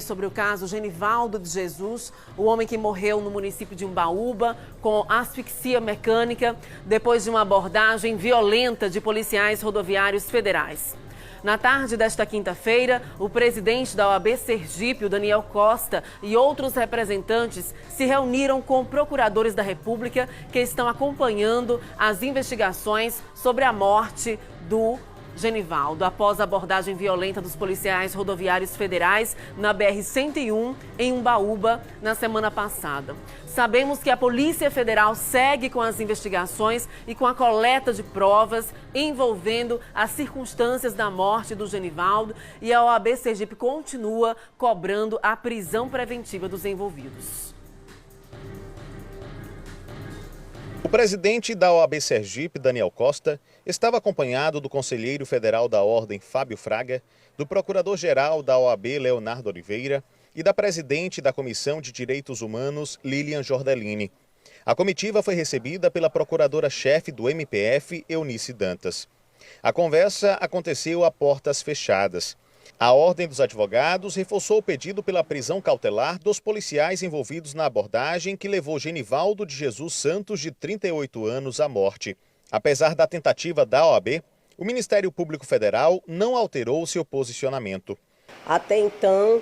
Sobre o caso Genivaldo de Jesus, o homem que morreu no município de Umbaúba com asfixia mecânica depois de uma abordagem violenta de policiais rodoviários federais. Na tarde desta quinta-feira, o presidente da OAB Sergipe, o Daniel Costa, e outros representantes se reuniram com procuradores da República que estão acompanhando as investigações sobre a morte do Genivaldo, após a abordagem violenta dos policiais rodoviários federais na BR-101 em Umbaúba na semana passada. Sabemos que a Polícia Federal segue com as investigações e com a coleta de provas envolvendo as circunstâncias da morte do Genivaldo, e a OAB Sergipe continua cobrando a prisão preventiva dos envolvidos. O presidente da OAB Sergipe, Daniel Costa, estava acompanhado do conselheiro federal da Ordem, Fábio Fraga, do procurador-geral da OAB, Leonardo Oliveira, e da presidente da Comissão de Direitos Humanos, Lilian Jordelini. A comitiva foi recebida pela procuradora-chefe do MPF, Eunice Dantas. A conversa aconteceu a portas fechadas. A Ordem dos Advogados reforçou o pedido pela prisão cautelar dos policiais envolvidos na abordagem que levou Genivaldo de Jesus Santos, de 38 anos, à morte. Apesar da tentativa da OAB, o Ministério Público Federal não alterou seu posicionamento. Até então,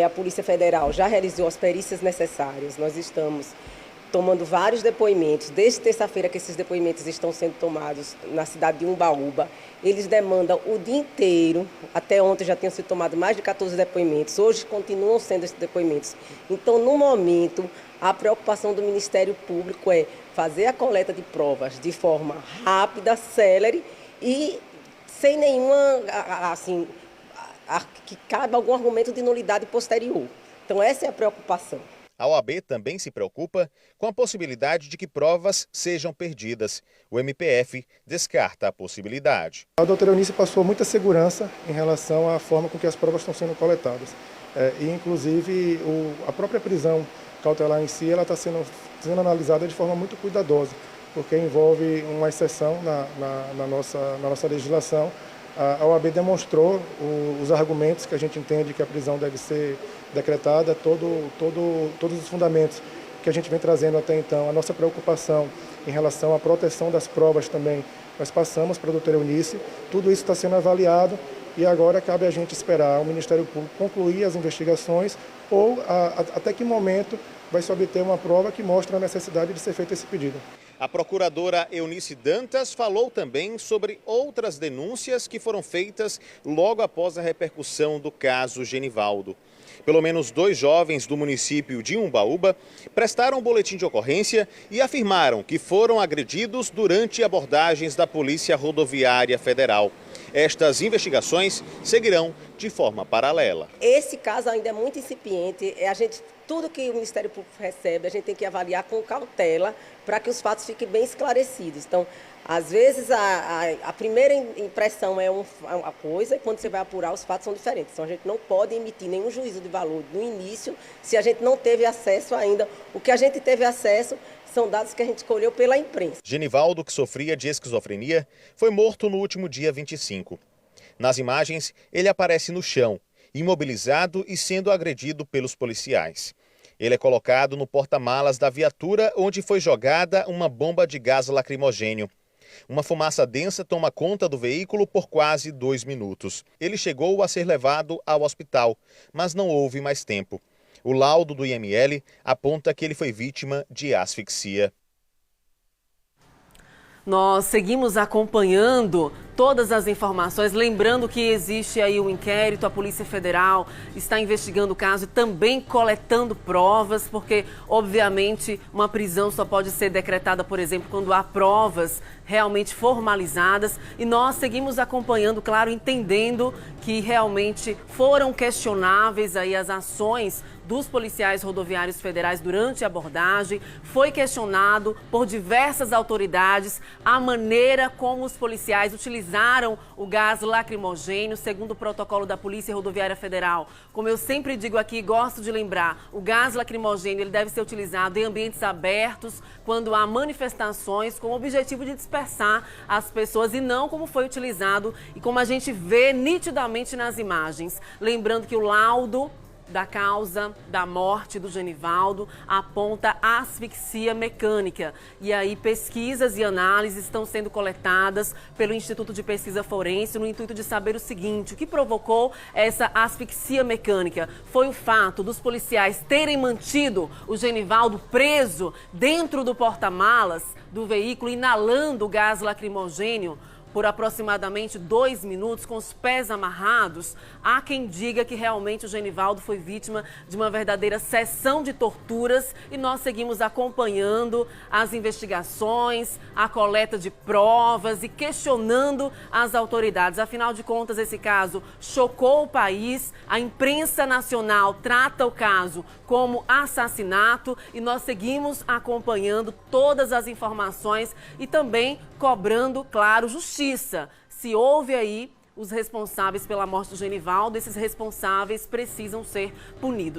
a Polícia Federal já realizou as perícias necessárias. Nós estamos tomando vários depoimentos, desde terça-feira que esses depoimentos estão sendo tomados na cidade de Umbaúba. Eles demandam o dia inteiro, até ontem já tinham sido tomados mais de 14 depoimentos, hoje continuam sendo esses depoimentos. Então, no momento, a preocupação do Ministério Público é fazer a coleta de provas de forma rápida, célere e sem nenhuma, assim, que caiba algum argumento de nulidade posterior. Então, essa é a preocupação. A OAB também se preocupa com a possibilidade de que provas sejam perdidas. O MPF descarta a possibilidade. A doutora Eunice passou muita segurança em relação à forma com que as provas estão sendo coletadas. E, inclusive, a própria prisão cautelar em si ela está sendo analisada de forma muito cuidadosa, porque envolve uma exceção na nossa legislação. A OAB demonstrou os argumentos que a gente entende que a prisão deve ser decretada, todos os fundamentos que a gente vem trazendo até então, a nossa preocupação em relação à proteção das provas também, nós passamos para a doutora Eunice, tudo isso está sendo avaliado e agora cabe a gente esperar o Ministério Público concluir as investigações ou até que momento vai se obter uma prova que mostra a necessidade de ser feito esse pedido. A procuradora Eunice Dantas falou também sobre outras denúncias que foram feitas logo após a repercussão do caso Genivaldo. Pelo menos 2 jovens do município de Umbaúba prestaram boletim de ocorrência e afirmaram que foram agredidos durante abordagens da Polícia Rodoviária Federal. Estas investigações seguirão de forma paralela. Esse caso ainda é muito incipiente. Tudo que o Ministério Público recebe, a gente tem que avaliar com cautela para que os fatos fiquem bem esclarecidos. Então, às vezes, a primeira impressão é uma coisa e quando você vai apurar, os fatos são diferentes. Então, a gente não pode emitir nenhum juízo de valor no início se a gente não teve acesso ainda. O que a gente teve acesso são dados que a gente escolheu pela imprensa. Genivaldo, que sofria de esquizofrenia, foi morto no último dia 25. Nas imagens, ele aparece no chão, imobilizado e sendo agredido pelos policiais. Ele é colocado no porta-malas da viatura onde foi jogada uma bomba de gás lacrimogênio. Uma fumaça densa toma conta do veículo por quase 2 minutos. Ele chegou a ser levado ao hospital, mas não houve mais tempo. O laudo do IML aponta que ele foi vítima de asfixia. Nós seguimos acompanhando todas as informações, lembrando que existe aí um inquérito, a Polícia Federal está investigando o caso e também coletando provas, porque, obviamente, uma prisão só pode ser decretada, por exemplo, quando há provas realmente formalizadas. E nós seguimos acompanhando, claro, entendendo que realmente foram questionáveis aí as ações dos policiais rodoviários federais durante a abordagem. Foi questionado por diversas autoridades a maneira como os policiais utilizaram o gás lacrimogênio, segundo o protocolo da Polícia Rodoviária Federal. Como eu sempre digo aqui e gosto de lembrar, o gás lacrimogênio ele deve ser utilizado em ambientes abertos, quando há manifestações, com o objetivo de dispersar as pessoas e não como foi utilizado e como a gente vê nitidamente nas imagens. Lembrando que o laudo da causa da morte do Genivaldo aponta asfixia mecânica. E aí pesquisas e análises estão sendo coletadas pelo Instituto de Pesquisa Forense no intuito de saber o seguinte: o que provocou essa asfixia mecânica? Foi o fato dos policiais terem mantido o Genivaldo preso dentro do porta-malas do veículo, inalando gás lacrimogêneo por aproximadamente 2 minutos, com os pés amarrados. Há quem diga que realmente o Genivaldo foi vítima de uma verdadeira sessão de torturas e nós seguimos acompanhando as investigações, a coleta de provas e questionando as autoridades. Afinal de contas, esse caso chocou o país, a imprensa nacional trata o caso como assassinato e nós seguimos acompanhando todas as informações e também cobrando, claro, justiça. Se houve aí os responsáveis pela morte do Genivaldo, esses responsáveis precisam ser punidos.